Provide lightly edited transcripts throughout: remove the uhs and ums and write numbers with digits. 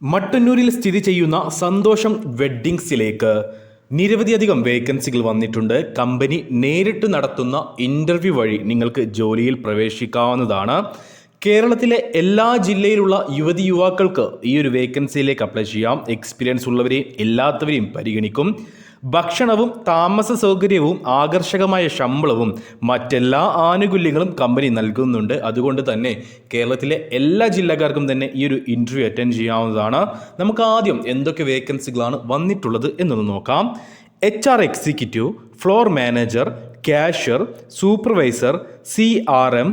മട്ടന്നൂരിൽ സ്ഥിതി ചെയ്യുന്ന സന്തോഷം വെഡ്ഡിങ്സിലേക്ക് നിരവധിയധികം വേക്കൻസികൾ വന്നിട്ടുണ്ട്. കമ്പനി നേരിട്ട് നടത്തുന്ന ഇൻ്റർവ്യൂ വഴി നിങ്ങൾക്ക് ജോലിയിൽ പ്രവേശിക്കാവുന്നതാണ്. കേരളത്തിലെ എല്ലാ ജില്ലയിലുള്ള യുവതിയുവാക്കൾക്ക് ഈ ഒരു വേക്കൻസിയിലേക്ക് അപ്ലൈ ചെയ്യാം. എക്സ്പീരിയൻസ് ഉള്ളവരെയും ഇല്ലാത്തവരെയും പരിഗണിക്കും. ഭക്ഷണവും താമസ സൗകര്യവും ആകർഷകമായ ശമ്പളവും മറ്റെല്ലാ ആനുകൂല്യങ്ങളും കമ്പനി നൽകുന്നുണ്ട്. അതുകൊണ്ട് തന്നെ കേരളത്തിലെ എല്ലാ ജില്ലക്കാർക്കും തന്നെ ഈ ഒരു ഇൻ്റർവ്യൂ അറ്റൻഡ് ചെയ്യാവുന്നതാണ്. നമുക്ക് ആദ്യം എന്തൊക്കെ വേക്കൻസികളാണ് വന്നിട്ടുള്ളത് എന്നൊന്ന് നോക്കാം. HR executive, floor manager, cashier, supervisor, CRM,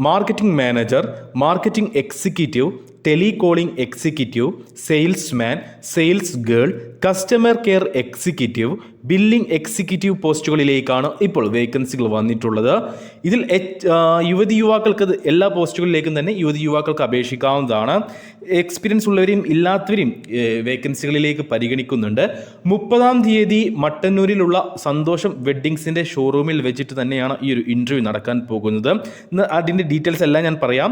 marketing manager, marketing executive, telecalling executive, salesman, sales girl, customer care executive, billing executive പോസ്റ്റുകളിലേക്കാണ് ഇപ്പോൾ വേക്കൻസികൾ വന്നിട്ടുള്ളത്. ഇതിൽ യുവതിയുവാക്കൾക്ക് എല്ലാ പോസ്റ്റുകളിലേക്കും തന്നെ യുവതിയുവാക്കൾക്ക് അപേക്ഷിക്കാവുന്നതാണ്. എക്സ്പീരിയൻസ് ഉള്ളവരെയും ഇല്ലാത്തവരെയും വേക്കൻസികളിലേക്ക് പരിഗണിക്കുന്നുണ്ട്. 30-ാം തീയതി മട്ടന്നൂരിലുള്ള സന്തോഷം വെഡ്ഡിങ്സിൻ്റെ ഷോറൂമിൽ വെച്ചിട്ട് തന്നെയാണ് ഈ ഒരു ഇൻ്റർവ്യൂ നടക്കാൻ പോകുന്നത്. അതിൻ്റെ ഡീറ്റെയിൽസ് എല്ലാം ഞാൻ പറയാം.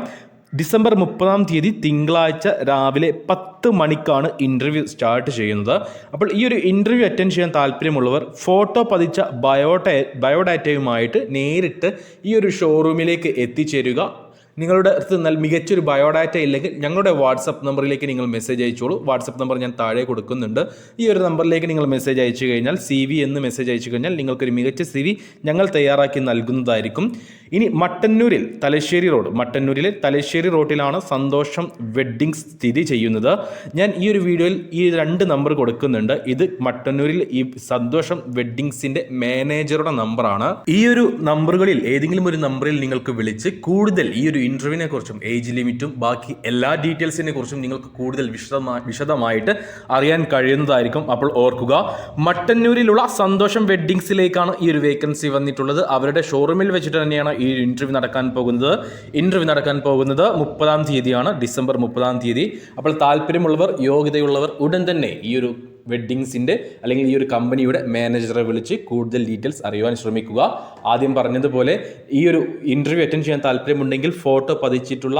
ഡിസംബർ 30-ാം തീയതി തിങ്കളാഴ്ച രാവിലെ 10 മണിക്കാണ് ഇൻ്റർവ്യൂ സ്റ്റാർട്ട് ചെയ്യുന്നത്. അപ്പോൾ ഈ ഒരു ഇൻ്റർവ്യൂ അറ്റൻഡ് ചെയ്യാൻ താല്പര്യമുള്ളവർ ഫോട്ടോ പതിച്ച ബയോഡാറ്റയുമായിട്ട് നേരിട്ട് ഈ ഒരു ഷോറൂമിലേക്ക് എത്തിച്ചേരുക. നിങ്ങളുടെ അടുത്ത് മികച്ചൊരു ബയോഡാറ്റ ഇല്ലെങ്കിൽ ഞങ്ങളുടെ വാട്സപ്പ് നമ്പറിലേക്ക് നിങ്ങൾ മെസ്സേജ് അയച്ചോളൂ. വാട്സപ്പ് നമ്പർ ഞാൻ താഴെ കൊടുക്കുന്നുണ്ട്. ഈ ഒരു നമ്പറിലേക്ക് നിങ്ങൾ മെസ്സേജ് അയച്ചു കഴിഞ്ഞാൽ CV എന്ന് മെസ്സേജ് അയച്ചു കഴിഞ്ഞാൽ നിങ്ങൾക്കൊരു മികച്ച CV ഞങ്ങൾ തയ്യാറാക്കി നൽകുന്നതായിരിക്കും. ഇനി മട്ടന്നൂരിലെ തലശ്ശേരി റോഡിലാണ് സന്തോഷം വെഡ്ഡിങ്സ് സ്ഥിതി ചെയ്യുന്നത്. ഞാൻ ഈ ഒരു വീഡിയോയിൽ ഈ 2 നമ്പർ കൊടുക്കുന്നുണ്ട്. ഇത് മട്ടന്നൂരിൽ ഈ സന്തോഷം വെഡ്ഡിങ്സിൻ്റെ മാനേജറുടെ നമ്പറാണ്. ഈ ഒരു നമ്പറുകളിൽ ഏതെങ്കിലും ഒരു നമ്പറിൽ നിങ്ങൾക്ക് വിളിച്ച് കൂടുതൽ ഈ ഒരു ഇൻ്റർവ്യൂവിനെ കുറിച്ചും ഏജ് ലിമിറ്റും ബാക്കി എല്ലാ ഡീറ്റെയിൽസിനെ കുറിച്ചും നിങ്ങൾക്ക് കൂടുതൽ വിശദമായിട്ട് അറിയാൻ കഴിയുന്നതായിരിക്കും. അപ്പോൾ ഓർക്കുക, മട്ടന്നൂരിലുള്ള സന്തോഷം വെഡ്ഡിങ്സിലേക്കാണ് ഈ ഒരു വേക്കൻസി വന്നിട്ടുള്ളത്. അവരുടെ ഷോറൂമിൽ വെച്ചിട്ട് തന്നെയാണ് ഈ ഇൻ്റർവ്യൂ നടക്കാൻ പോകുന്നത്. 30-ാം തീയതിയാണ്, ഡിസംബർ 30-ാം തീയതി. അപ്പോൾ താല്പര്യമുള്ളവർ, യോഗ്യതയുള്ളവർ ഉടൻ തന്നെ ഈ ഒരു വെഡ്ഡിങ്സിൻ്റെ അല്ലെങ്കിൽ ഈ ഒരു കമ്പനിയുടെ മാനേജറെ വിളിച്ച് കൂടുതൽ ഡീറ്റെയിൽസ് അറിയുവാൻ ശ്രമിക്കുക. ആദ്യം പറഞ്ഞതുപോലെ ഈ ഒരു ഇൻ്റർവ്യൂ അറ്റൻഡ് ചെയ്യാൻ താല്പര്യമുണ്ടെങ്കിൽ ഫോട്ടോ പതിച്ചിട്ടുള്ള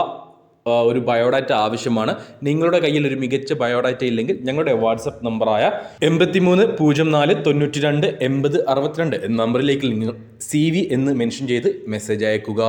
ഒരു ബയോഡാറ്റ ആവശ്യമാണ്. നിങ്ങളുടെ കയ്യിൽ ഒരു മികച്ച ബയോഡാറ്റ ഇല്ലെങ്കിൽ ഞങ്ങളുടെ വാട്സപ്പ് നമ്പറായ 83 04 92 80 62 എന്ന നമ്പറിലേക്ക് നിങ്ങൾ CV എന്ന് മെൻഷൻ ചെയ്ത് മെസ്സേജ് അയക്കുക.